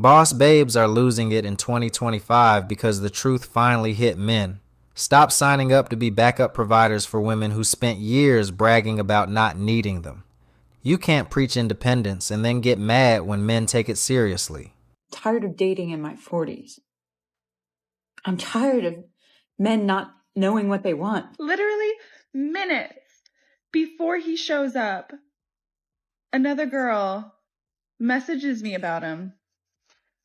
Boss babes are losing it in 2025 because the truth finally hit men. Stop signing up to be backup providers for women who spent years bragging about not needing them. You can't preach independence and then get mad when men take it seriously. Tired of dating in my 40s. I'm tired of men not knowing what they want. Literally minutes before he shows up, another girl messages me about him.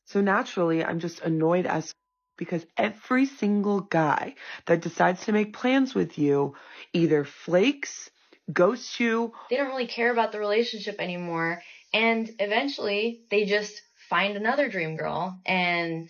So naturally, I'm just annoyed as because every single guy that decides to make plans with you either flakes, ghosts you. They don't really care about the relationship anymore. And eventually they just find another dream girl and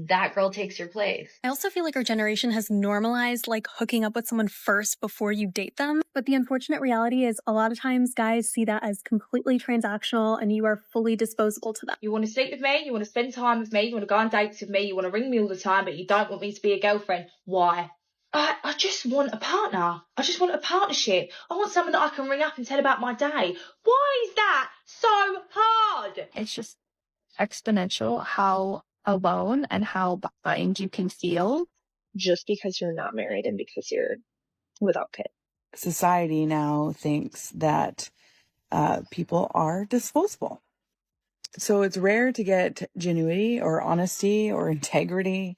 that girl takes your place. I also feel like our generation has normalized like hooking up with someone first before you date them. But the unfortunate reality is a lot of times guys see that as completely transactional and you are fully disposable to them. You want to sleep with me, you want to spend time with me, you want to go on dates with me, you want to ring me all the time, but you don't want me to be a girlfriend. Why? I just want a partner. I just want a partnership. I want someone that I can ring up and tell about my day. Why is that so hard? It's just exponential how alone and how behind you can feel just because you're not married and because you're without kids. Society now thinks that people are disposable. So it's rare to get genuity or honesty or integrity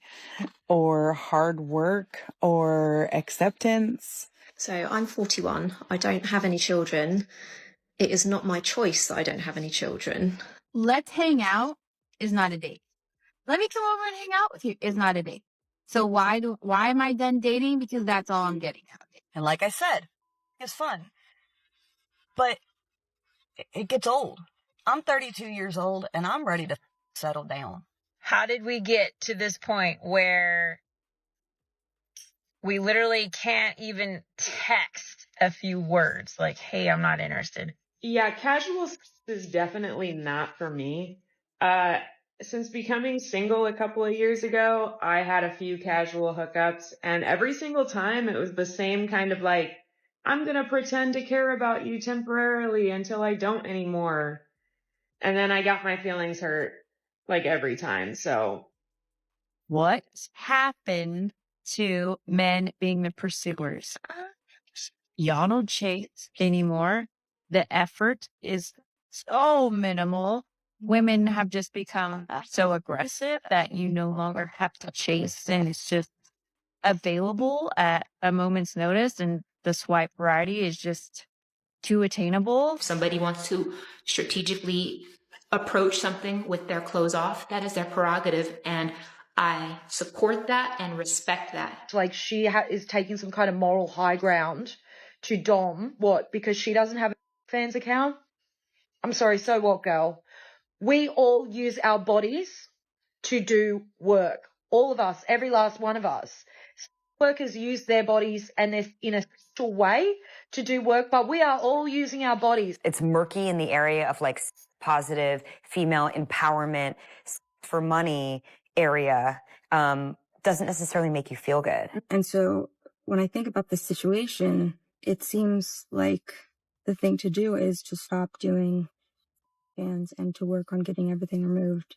or hard work or acceptance. So I'm 41. I don't have any children. It is not my choice that I don't have any children. Let's hang out is not a date. Let me come over and hang out with you is not a date. So why am I then dating? Because that's all I'm getting out of it. And like I said, it's fun. But it gets old. I'm 32 years old and I'm ready to settle down. How did we get to this point where we literally can't even text a few words like, hey, I'm not interested? Yeah, casual sex is definitely not for me. Since becoming single a couple of years ago, I had a few casual hookups, and every single time it was the same kind of like, I'm gonna pretend to care about you temporarily until I don't anymore. And then I got my feelings hurt like every time, so. What happened to men being the pursuers? Y'all don't chase anymore. The effort is so minimal. Women have just become so aggressive that you no longer have to chase, and it's just available at a moment's notice, and the swipe variety is just too attainable. If somebody wants to strategically approach something with their clothes off, that is their prerogative, and I support that and respect that. Like she is taking some kind of moral high ground to Dom. What? Because she doesn't have a fans account? I'm sorry, so what, girl? We all use our bodies to do work. All of us, every last one of us. Workers use their bodies and they're in a special way to do work, but we are all using our bodies. It's murky in the area of like positive female empowerment for money area. Doesn't necessarily make you feel good. And so when I think about this situation, it seems like the thing to do is to stop doing fans and to work on getting everything removed.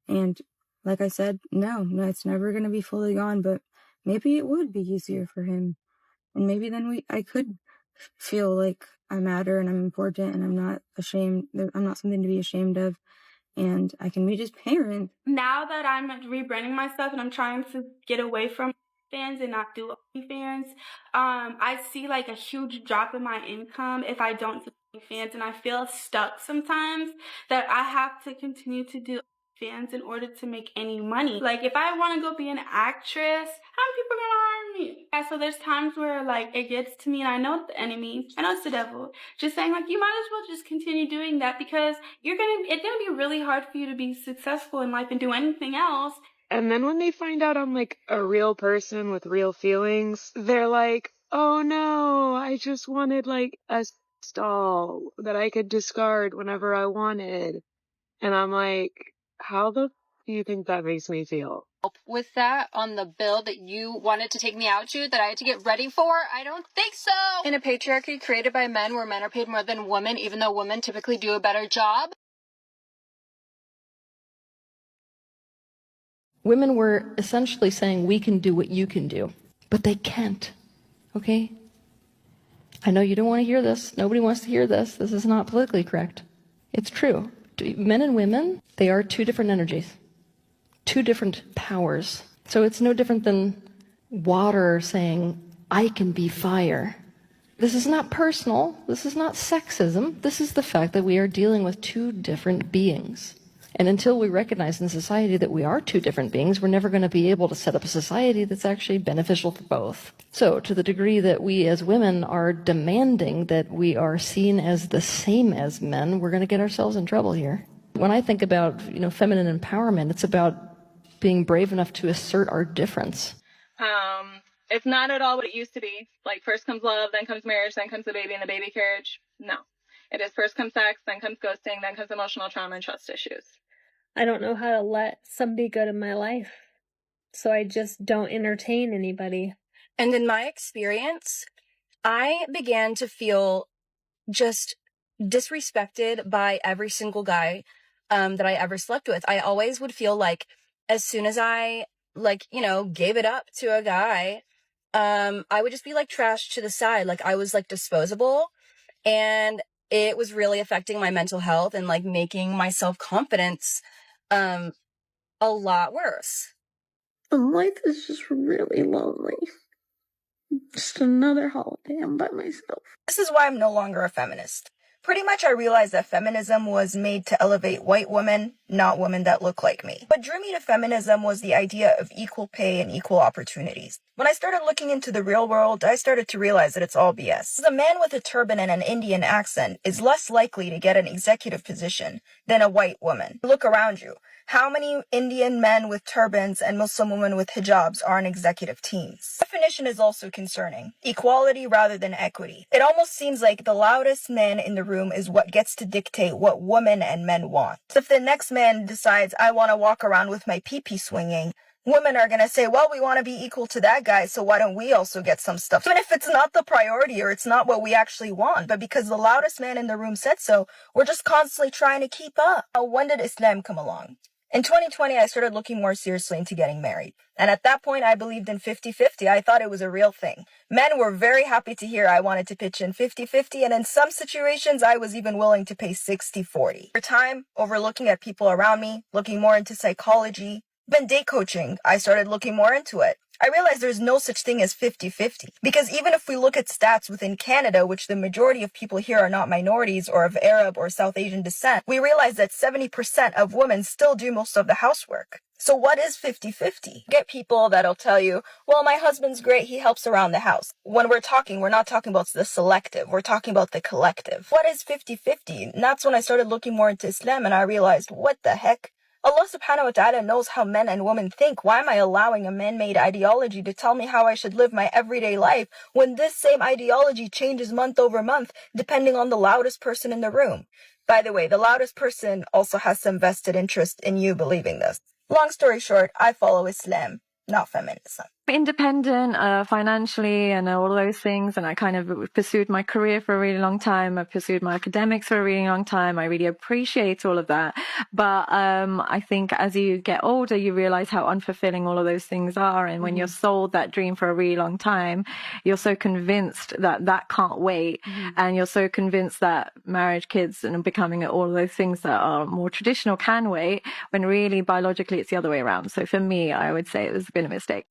And like I said, no, it's never going to be fully gone, but maybe it would be easier for him. And maybe then I could feel like I matter and I'm important and I'm not ashamed. I'm not something to be ashamed of. And I can be just parent. Now that I'm rebranding myself and I'm trying to get away from fans and not do OnlyFans, I see like a huge drop in my income if I don't do OnlyFans, and I feel stuck sometimes that I have to continue to do OnlyFans in order to make any money. Like if I want to go be an actress, how many people are gonna hire me? Yeah, so there's times where like it gets to me and I know it's the enemy, I know it's the devil, just saying like you might as well just continue doing that because it's gonna be really hard for you to be successful in life and do anything else. And then when they find out I'm like a real person with real feelings, they're like, oh no, I just wanted like a doll that I could discard whenever I wanted. And I'm like, how the do you think that makes me feel? With that on the bill that you wanted to take me out to, that I had to get ready for? I don't think so. In a patriarchy created by men where men are paid more than women, even though women typically do a better job, women were essentially saying, we can do what you can do, but they can't, okay? I know you don't want to hear this. Nobody wants to hear this. This is not politically correct. It's true. Men and women, they are two different energies, two different powers. So it's no different than water saying, I can be fire. This is not personal. This is not sexism. This is the fact that we are dealing with two different beings. And until we recognize in society that we are two different beings, we're never going to be able to set up a society that's actually beneficial for both. So to the degree that we as women are demanding that we are seen as the same as men, we're going to get ourselves in trouble here. When I think about, feminine empowerment, it's about being brave enough to assert our difference. It's not at all what it used to be. Like, first comes love, then comes marriage, then comes the baby and the baby carriage. No. It is first comes sex, then comes ghosting, then comes emotional trauma and trust issues. I don't know how to let somebody good in my life, so I just don't entertain anybody. And in my experience, I began to feel just disrespected by every single guy that I ever slept with. I always would feel like as soon as I, gave it up to a guy, I would just be like trashed to the side. Like, I was like disposable, and it was really affecting my mental health and like making my self-confidence a lot worse. Life is just really lonely. Just another holiday. I'm by myself. This is why I'm no longer a feminist. Pretty much I realized that feminism was made to elevate white women, not women that look like me. What drew me to feminism was the idea of equal pay and equal opportunities. When I started looking into the real world, I started to realize that it's all BS. A man with a turban and an Indian accent is less likely to get an executive position than a white woman. Look around you. How many Indian men with turbans and Muslim women with hijabs are on executive teams? Definition is also concerning. Equality rather than equity. It almost seems like the loudest man in the room is what gets to dictate what women and men want. So if the next man decides, I want to walk around with my pee-pee swinging, women are going to say, well, we want to be equal to that guy, so why don't we also get some stuff? Even if it's not the priority or it's not what we actually want, but because the loudest man in the room said so, we're just constantly trying to keep up. When did Islam come along? In 2020, I started looking more seriously into getting married. And at that point, I believed in 50-50. I thought it was a real thing. Men were very happy to hear I wanted to pitch in 50-50, and in some situations, I was even willing to pay 60-40. Over time, over looking at people around me, looking more into psychology, even date coaching, I started looking more into it. I realized there's no such thing as 50-50. Because even if we look at stats within Canada, which the majority of people here are not minorities or of Arab or South Asian descent, we realize that 70% of women still do most of the housework. So what is 50-50? Get people that'll tell you, well, my husband's great, he helps around the house. When we're not talking about the selective, we're talking about the collective. What is 50-50? And that's when I started looking more into Islam and I realized, what the heck? Allah subhanahu wa ta'ala knows how men and women think. Why am I allowing a man-made ideology to tell me how I should live my everyday life when this same ideology changes month over month depending on the loudest person in the room? By the way, the loudest person also has some vested interest in you believing this. Long story short, I follow Islam, not feminism. Independent financially and all of those things, and I kind of pursued my career for a really long time. I pursued my academics for a really long time. I really appreciate all of that, but I think as you get older you realize how unfulfilling all of those things are, and when you're sold that dream for a really long time, you're so convinced that that can't wait, and you're so convinced that marriage, kids, and becoming all of those things that are more traditional can wait, when really biologically it's the other way around. So for me, I would say it was a bit of a mistake.